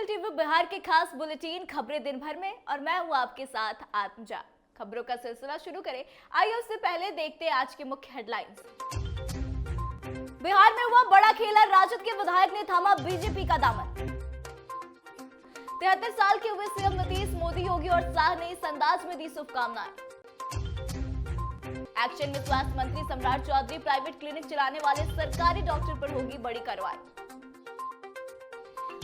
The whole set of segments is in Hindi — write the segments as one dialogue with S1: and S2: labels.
S1: नेशनल टीवी बिहार के खास बुलेटिन खबरें दिन भर में और मैं हूं आपके साथ आत्मजा। खबरों का सिलसिला शुरू करें। आइए उससे पहले देखते हैं आज के मुख्य हेडलाइंस। बिहार में हुआ बड़ा खेला, राजद के विधायक ने थामा बीजेपी का दामन। 73 साल के हुए सीएम नीतीश, मोदी, योगी और शाह ने इस अंदाज में दी शुभकामनाएं। एक्शन में स्वास्थ्य मंत्री सम्राट चौधरी, प्राइवेट क्लिनिक चलाने वाले सरकारी डॉक्टर पर होगी बड़ी कार्रवाई।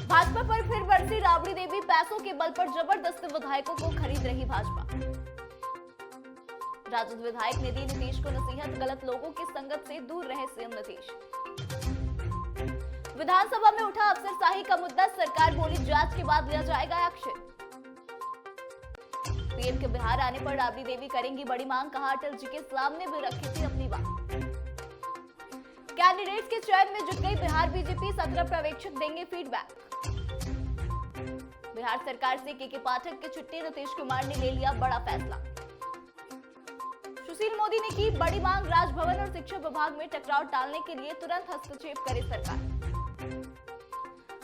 S1: भाजपा पर फिर बरसी राबड़ी देवी, पैसों के बल पर जबरदस्ती विधायकों को खरीद रही भाजपा। राजद विधायक ने दी नीतीश को नसीहत, गलत लोगों की संगत से दूर रहे सीएम नीतीश। विधानसभा में उठा अफसरशाही का मुद्दा, सरकार बोली जांच के बाद लिया जाएगा एक्शन। पीएम के बिहार आने पर राबड़ी देवी करेंगी बड़ी मांग, कहा अटल जी के सामने भी रखी थी अपनी बात। कैंडिडेट्स के चयन में जुट गई बिहार बीजेपी, 17 पर्यवेक्षक देंगे फीडबैक। बिहार सरकार से के पाठक की छुट्टी, नीतीश कुमार ने ले लिया बड़ा फैसला। सुशील मोदी ने की बड़ी मांग, राजभवन और शिक्षा विभाग में टकराव टालने के लिए तुरंत हस्तक्षेप करे सरकार।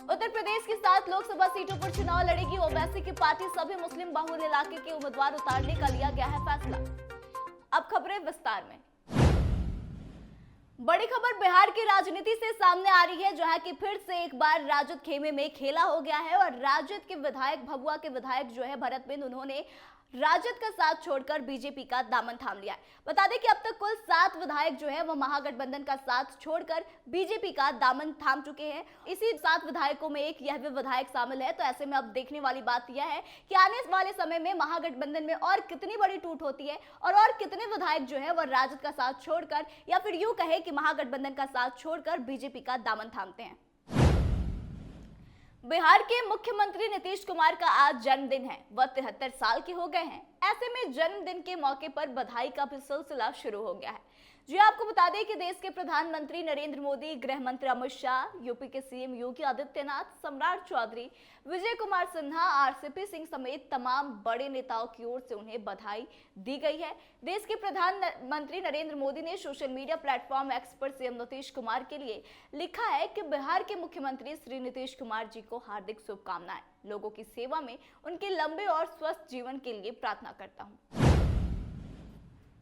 S1: उत्तर प्रदेश की 7 लोकसभा सीटों पर चुनाव लड़ेगी ओवैसी की पार्टी, सभी मुस्लिम बहुल इलाके के उम्मीदवार उतारने का लिया गया है फैसला। अब खबरें विस्तार में। बड़ी खबर बिहार की राजनीति से सामने आ रही है, जहां कि फिर से एक बार राजद खेमे में खेला हो गया है और राजद के विधायक, भभुआ के विधायक जो है भरत बिंद, उन्होंने राजद का साथ छोड़कर बीजेपी का दामन थाम लिया है। बता दें कि अब तक कुल 7 विधायक जो है वो महागठबंधन का साथ छोड़कर बीजेपी का दामन थाम चुके हैं। इसी 7 विधायकों में एक यह भी विधायक शामिल है। तो ऐसे में अब देखने वाली बात यह है कि आने वाले समय में महागठबंधन में और कितनी बड़ी टूट होती है और कितने विधायक जो है वो राजद का साथ छोड़कर, या फिर यूं कहे कि महागठबंधन का साथ छोड़कर बीजेपी का दामन थामते हैं। बिहार के मुख्यमंत्री नीतीश कुमार का आज जन्मदिन है। वह 73 साल के हो गए हैं। ऐसे में जन्मदिन के मौके पर बधाई का भी सिलसिला शुरू हो गया है। जी आपको बता दें कि देश के प्रधानमंत्री नरेंद्र मोदी, गृह मंत्री अमित शाह, यूपी के सीएम योगी आदित्यनाथ, सम्राट चौधरी, विजय कुमार सिन्हा, आरसीपी सिंह समेत तमाम बड़े नेताओं की ओर से उन्हें बधाई दी गई है। देश के प्रधानमंत्री नरेंद्र मोदी ने सोशल मीडिया प्लेटफॉर्म एक्स पर सीएम नीतीश कुमार के लिए लिखा है कि बिहार के मुख्यमंत्री श्री नीतीश कुमार जी को हार्दिक शुभकामनाएं। लोगों की सेवा में उनके लंबे और स्वस्थ जीवन के लिए प्रार्थना करता हूं।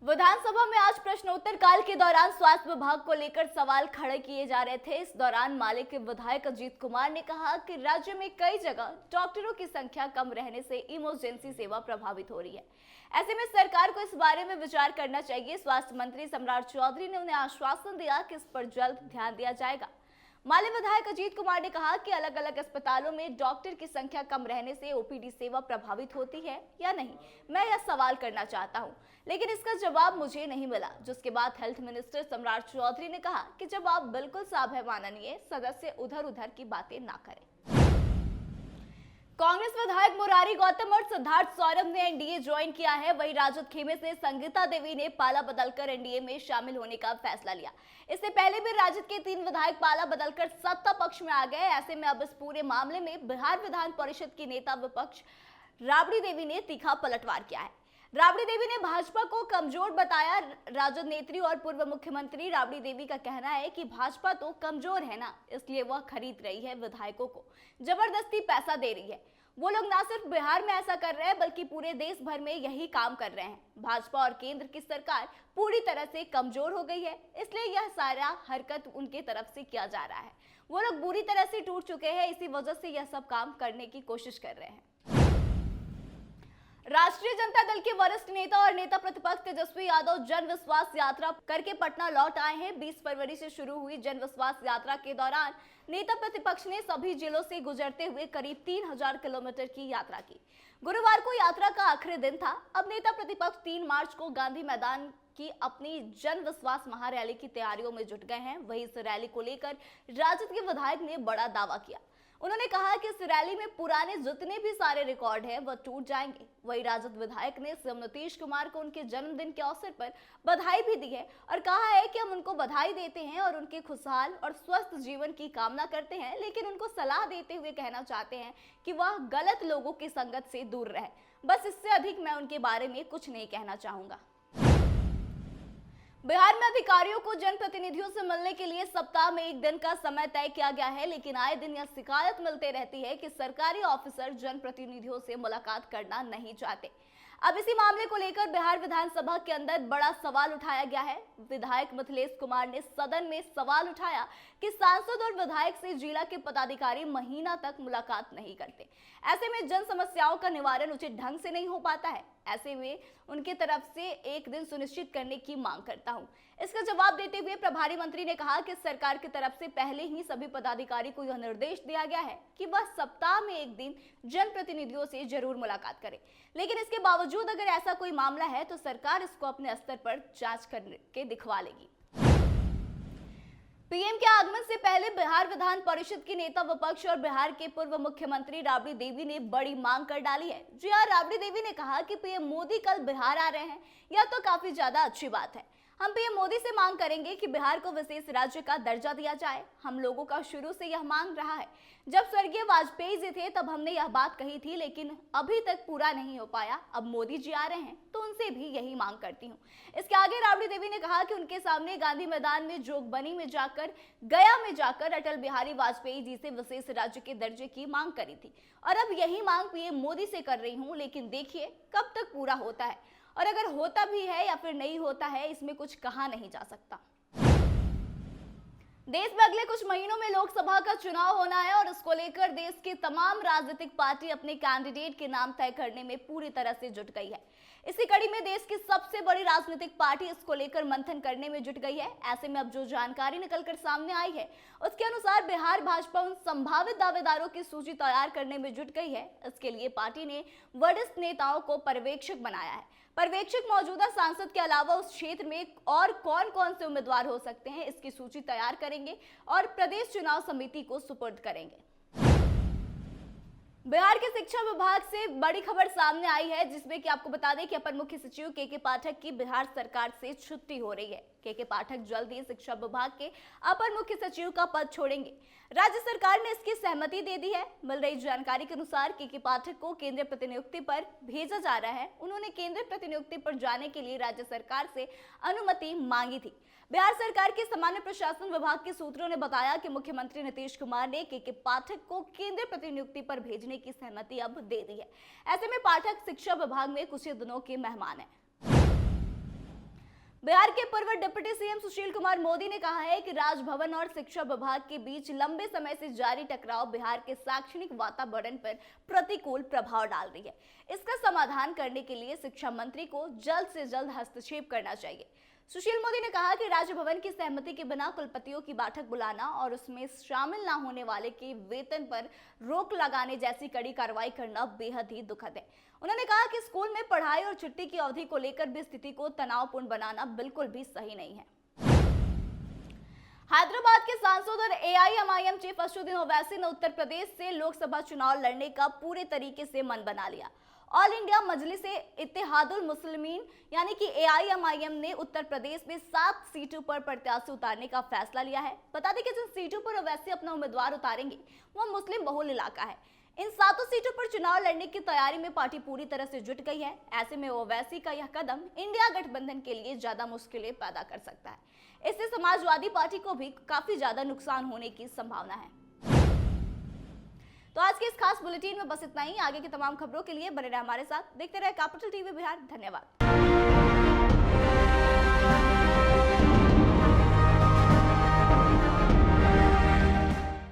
S1: विधानसभा में आज प्रश्नोत्तर काल के दौरान स्वास्थ्य विभाग को लेकर सवाल खड़े किए जा रहे थे। इस दौरान माले के विधायक अजीत कुमार ने कहा कि राज्य में कई जगह डॉक्टरों की संख्या कम रहने से इमरजेंसी सेवा प्रभावित हो रही है। ऐसे में सरकार को इस बारे में विचार करना चाहिए। स्वास्थ्य मंत्री सम्राट चौधरी ने उन्हें आश्वासन दिया कि इस पर जल्द ध्यान दिया जाएगा। माले विधायक अजीत कुमार ने कहा कि अलग अलग अस्पतालों में डॉक्टर की संख्या कम रहने से ओपीडी सेवा प्रभावित होती है या नहीं, मैं यह सवाल करना चाहता हूं, लेकिन इसका जवाब मुझे नहीं मिला। जिसके बाद हेल्थ मिनिस्टर सम्राट चौधरी ने कहा कि जवाब बिल्कुल साफ है माननीय सदस्य, उधर उधर की बातें ना करें। कांग्रेस विधायक मुरारी गौतम और सिद्धार्थ सौरभ ने एनडीए ज्वाइन किया है। वहीं राजद खेमे से संगीता देवी ने पाला बदलकर एनडीए में शामिल होने का फैसला लिया। इससे पहले भी राजद के 3 विधायक पाला बदलकर सत्ता पक्ष में आ गए। ऐसे में अब इस पूरे मामले में बिहार विधान परिषद की नेता विपक्ष राबड़ी देवी ने तीखा पलटवार किया है। राबड़ी देवी ने भाजपा को कमजोर बताया। राजद नेत्री और पूर्व मुख्यमंत्री राबड़ी देवी का कहना है कि भाजपा तो कमजोर है ना, इसलिए वह खरीद रही है विधायकों को, जबरदस्ती पैसा दे रही है। वो लोग ना सिर्फ बिहार में ऐसा कर रहे हैं बल्कि पूरे देश भर में यही काम कर रहे हैं। भाजपा और केंद्र की सरकार पूरी तरह से कमजोर हो गई है, इसलिए यह सारा हरकत उनके तरफ से किया जा रहा है। वो लोग बुरी तरह से टूट चुके हैं, इसी वजह से यह सब काम करने की कोशिश कर रहे हैं। राष्ट्रीय जनता दल के वरिष्ठ नेता और नेता प्रतिपक्ष तेजस्वी यादव जन विश्वास यात्रा करके पटना लौट आए हैं। 20 फरवरी से शुरू हुई जन विश्वास यात्रा के दौरान नेता प्रतिपक्ष ने सभी जिलों से गुजरते हुए करीब 3000 किलोमीटर की यात्रा की। गुरुवार को यात्रा का आखिरी दिन था। अब नेता प्रतिपक्ष 3 मार्च को गांधी मैदान की अपनी जन विश्वास महारैली की तैयारियों में जुट गए हैं। वहीं इस रैली को लेकर राजद के विधायक ने बड़ा दावा किया। उन्होंने कहा कि इस रैली में पुराने जितने भी सारे रिकॉर्ड हैं वह टूट जाएंगे। वहीं राजद विधायक ने सीएम नीतीश कुमार को उनके जन्मदिन के अवसर पर बधाई भी दी है और कहा है कि हम उनको बधाई देते हैं और उनके खुशहाल और स्वस्थ जीवन की कामना करते हैं, लेकिन उनको सलाह देते हुए कहना चाहते हैं कि वह गलत लोगों की संगत से दूर रहे। बस इससे अधिक मैं उनके बारे में कुछ नहीं कहना चाहूंगा। बिहार में अधिकारियों को जनप्रतिनिधियों से मिलने के लिए सप्ताह में एक दिन का समय तय किया गया है, लेकिन आए दिन यह शिकायत मिलती रहती है कि सरकारी ऑफिसर जनप्रतिनिधियों से मुलाकात करना नहीं चाहते। अब इसी मामले को लेकर बिहार विधानसभा के अंदर बड़ा सवाल उठाया गया है। विधायक मिथिलेश कुमार ने सदन में सवाल उठाया कि सांसद और विधायक से जिला के पदाधिकारी महीना तक मुलाकात नहीं करते। ऐसे में जन समस्याओं का निवारण उचित ढंग से नहीं हो पाता है। ऐसे में उनके तरफ से एक दिन सुनिश्चित करने की मांग करता हूं। इसका जवाब देते हुए प्रभारी मंत्री ने कहा कि सरकार की तरफ से पहले ही सभी पदाधिकारी को यह निर्देश दिया गया है कि वह सप्ताह में एक दिन जनप्रतिनिधियों से जरूर मुलाकात करें, लेकिन इसके बावजूद अगर ऐसा कोई मामला है तो सरकार इसको अपने स्तर पर जांच करके दिखवा लेगी। पीएम के आगमन से पहले बिहार विधान परिषद की नेता विपक्ष और बिहार के पूर्व मुख्यमंत्री राबड़ी देवी ने बड़ी मांग कर डाली है। जी हां, राबड़ी देवी ने कहा कि पीएम मोदी कल बिहार आ रहे हैं, यह तो काफी ज्यादा अच्छी बात है। हम पीएम मोदी से मांग करेंगे कि बिहार को विशेष राज्य का दर्जा दिया जाए। हम लोगों का शुरू से यह मांग रहा है। जब स्वर्गीय वाजपेयी जी थे तब हमने यह बात कही थी, लेकिन अभी तक पूरा नहीं हो पाया। अब मोदी जी आ रहे हैं तो उनसे भी यही मांग करती हूँ। इसके आगे राबड़ी देवी ने कहा कि उनके सामने गांधी मैदान में, जोगबनी में जाकर, गया में जाकर अटल बिहारी वाजपेयी जी से विशेष राज्य के दर्जे की मांग करी थी और अब यही मांग पीएम मोदी से कर रही हूँ, लेकिन देखिए कब तक पूरा होता है और अगर होता भी है या फिर नहीं होता है, इसमें कुछ कहा नहीं जा सकता। देश में अगले कुछ महीनों में लोकसभा का चुनाव होना है और इसको लेकर देश की तमाम राजनीतिक पार्टी अपने कैंडिडेट के नाम तय करने में पूरी तरह से जुट गई है। इसी कड़ी में देश की सबसे बड़ी राजनीतिक पार्टी इसको लेकर मंथन करने में जुट गई है। ऐसे में अब जो जानकारी निकलकर सामने आई है उसके अनुसार बिहार भाजपा उन संभावित दावेदारों की सूची तैयार करने में जुट गई है। इसके लिए पार्टी ने वरिष्ठ नेताओं को पर्यवेक्षक बनाया है। पर्यवेक्षक मौजूदा सांसद के अलावा उस क्षेत्र में और कौन कौन से उम्मीदवार हो सकते हैं, इसकी सूची तैयार करेंगे और प्रदेश चुनाव समिति को सुपुर्द करेंगे। बिहार के शिक्षा विभाग से बड़ी खबर सामने आई है, जिसमें कि आपको बता दें कि अपर मुख्य सचिव के पाठक की बिहार सरकार से छुट्टी हो रही है। के पाठक जल्द ही शिक्षा विभाग के अपर मुख्य सचिव का पद छोड़ेंगे। राज्य सरकार ने इसकी सहमति दे दी है। मिल रही जानकारी के अनुसार के पाठक को केंद्रीय प्रतिनियुक्ति पर भेजा जा रहा है। उन्होंने केंद्रीय प्रतिनियुक्ति पर जाने के लिए राज्य सरकार से अनुमति मांगी थी। बिहार सरकार के सामान्य प्रशासन विभाग के सूत्रों ने बताया कि मुख्यमंत्री नीतीश कुमार ने के पाठक को केंद्रीय प्रतिनियुक्ति पर भेजने की सहमति अब दे दी है। ऐसे में पाठक शिक्षा विभाग में कुछ ही दिनों के मेहमान हैं। बिहार के पूर्व डिप्टी सीएम सुशील कुमार मोदी ने कहा है कि राजभवन और शिक्षा विभाग के बीच लंबे समय से जारी टकराव बिहार के शैक्षणिक वातावरण पर प्रतिकूल प्रभाव डाल रही है। इसका समाधान करने के लिए शिक्षा मंत्री को जल्द से जल्द हस्तक्षेप करना चाहिए। सुशील मोदी ने कहा कि राजभवन की सहमति के बिना कुलपतियों की बैठक बुलाना और उसमें शामिल न होने वाले के वेतन पर रोक लगाने जैसी कड़ी कार्रवाई करना बेहद ही दुखद है। उन्होंने कहा कि स्कूल में पढ़ाई और छुट्टी की अवधि को लेकर भी स्थिति को तनावपूर्ण बनाना बिल्कुल भी सही नहीं है। हैदराबाद के सांसद और एआईएमआईएम चीफ असदुद्दीन ओवैसी ने उत्तर प्रदेश से लोकसभा चुनाव लड़ने का पूरे तरीके से मन बना लिया। ऑल इंडिया मजलिस इत्तेहादुल मुस्लिमीन यानी कि एआईएमआईएम ने उत्तर प्रदेश में 7 सीटों पर प्रत्याशी उतारने का फैसला लिया है। बता दें कि जिन सीटों पर ओवैसी अपना उम्मीदवार उतारेंगे वह मुस्लिम बहुल इलाका है। इन 7 सीटों पर चुनाव लड़ने की तैयारी में पार्टी पूरी तरह से जुट गई है। ऐसे में ओवैसी का यह कदम इंडिया गठबंधन के लिए ज्यादा मुश्किलें पैदा कर सकता है। इससे समाजवादी पार्टी को भी काफी ज्यादा नुकसान होने की संभावना है। तो आज के इस खास बुलेटिन में बस इतना ही। आगे की तमाम खबरों के लिए बने रहे हमारे साथ। देखते रहे कैपिटल टीवी बिहार। धन्यवाद।